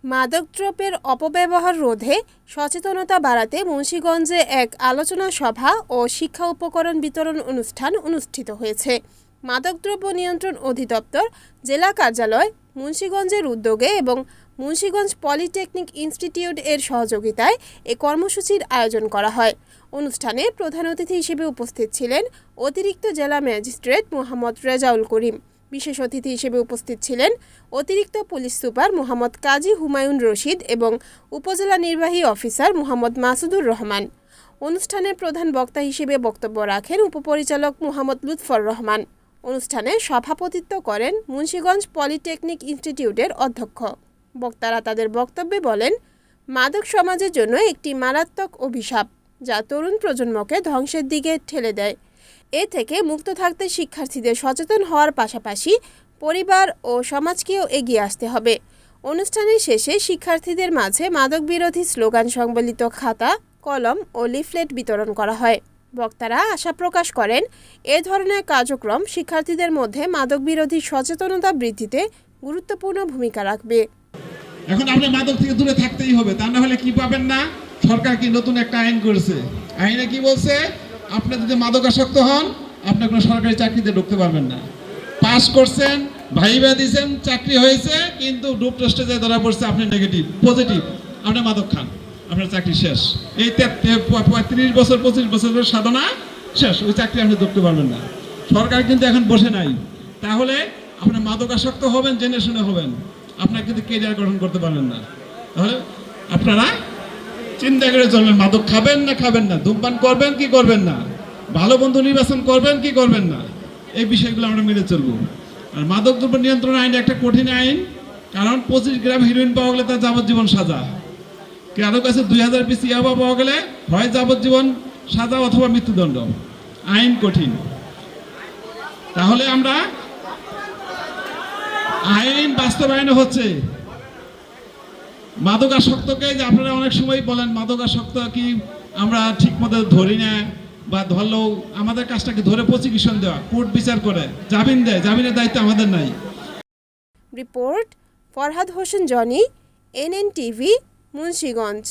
মাদকদ্রব্যের অপব্যবহার রোধে সচেতনতা বাড়াতে মুন্সিগঞ্জে এক আলোচনা সভা ও শিক্ষা উপকরণ বিতরণ অনুষ্ঠান অনুষ্ঠিত হয়েছে। মাদকদ্রব্য নিয়ন্ত্রণ অধিদপ্তর জেলা কার্যালয় মুন্সিগঞ্জের উদ্যোগে এবং মুন্সিগঞ্জ পলিটেকনিক ইনস্টিটিউট এর সহযোগিতায় এ কর্মসূচির আয়োজন করা হয়। অনুষ্ঠানে প্রধান অতিথি হিসেবে উপস্থিত ছিলেন অতিরিক্ত জেলা ম্যাজিস্ট্রেট মোহাম্মদ রেজাউল করিম। বিশেষ অতিথি হিসেবে উপস্থিত ছিলেন অতিরিক্ত পুলিশ সুপার মোহাম্মদ কাজী হুমায়ুন রশিদ এবং উপজেলা নির্বাহী অফিসার মোহাম্মদ মাসুদুর রহমান। অনুষ্ঠানে প্রধান বক্তা হিসেবে বক্তব্য রাখেন উপপরিচালক মোহাম্মদ লুৎফর রহমান। অনুষ্ঠানে সভাপতিত্ব করেন মুন্সিগঞ্জ পলিটেকনিক ইনস্টিটিউটের অধ্যক্ষ। বক্তারা তাদের বক্তব্যে বলেন, মাদক সমাজের জন্য একটি মারাত্মক অভিশাপ, যা তরুণ প্রজন্মকে ধ্বংসের দিকে ঠেলে দেয়। এ থেকে মুক্ত থাকতে শিক্ষার্থীদের সচেতন হওয়ার পাশাপাশি পরিবার ও সমাজকেও এগিয়ে আসতে হবে। অনুষ্ঠানের শেষে শিক্ষার্থীদের মাঝে মাদক বিরোধী স্লোগান সংবলিত খাতা, কলম ও লিফলেট বিতরণ করা হয়। বক্তারা আশা প্রকাশ করেন, এ ধরনের কার্যক্রম শিক্ষার্থীদের মধ্যে মাদক বিরোধী সচেতনতা বৃদ্ধিতে গুরুত্বপূর্ণ ভূমিকা রাখবে। এখন আপনি মাদক থেকে দূরে থাকতেই হবে, তা না হলে কি পাবেন না? সরকার কি নতুন একটা আইন করেছে। আইনে কি বলছে? আপনি যদি মাদকাসক্ত হন, আপনি কোনো সরকারি চাকরিতে ঢুকতে পারবেন না। পাস করছেন, ভাইবা দিয়েছেন, চাকরি হয়েছে, কিন্তু ডোপ টেস্টে যে ধরা পড়ছে আপনি নেগেটিভ, পজিটিভ, আপনি মাদক খান, আপনার চাকরি শেষ। এই 35 বছর 25 বছরের সাধনা শেষ, ওই চাকরি আপনি ঢুকতে পারবেন না। সরকার কিন্তু এখন বসে নাই। তাহলে আপনি মাদকাসক্ত হবেন, জেনে শুনে হবেন, আপনার কিন্তু কেরিয়ার গঠন করতে পারবেন না। তাহলে আপনারা চিন্তা করে চলবেন, মাদক খাবেন না খাবেন না, ধূমপান করবেন কি করবেন না, ভালো বন্ধু নির্বাচন করবেন কি করবেন না, এই বিষয়গুলো আমরা মেনে চলবো। আর মাদক দ্রব্য নিয়ন্ত্রণ আইন একটা কঠিন আইন, কারণ 25 গ্রাম হিরোইন পাওয়া গেলে তার যাবজ্জীবন সাজা। কারো কাছে 2000 পিস ইয়াবা পাওয়া গেলে হয় যাবজ্জীবন সাজা অথবা মৃত্যুদণ্ড। আইন কঠিন। তাহলে আমরা আইন বাস্তবায়ন হচ্ছে। মাদকাসক্তকে যে আপনারা অনেক সময় বলেন মাদকাসক্ত কি আমরা ঠিক মতো ধরি না, বা ধরলেও আমাদের কাজটাকে ধরে প্রসিকিউশন দেওয়া, কোর্ট বিচার করে জামিন দেয়, জামিনের দায়িত্ব আমাদের নাই। Report Farhad Hossain Johnny, NNTV, Munshiganj.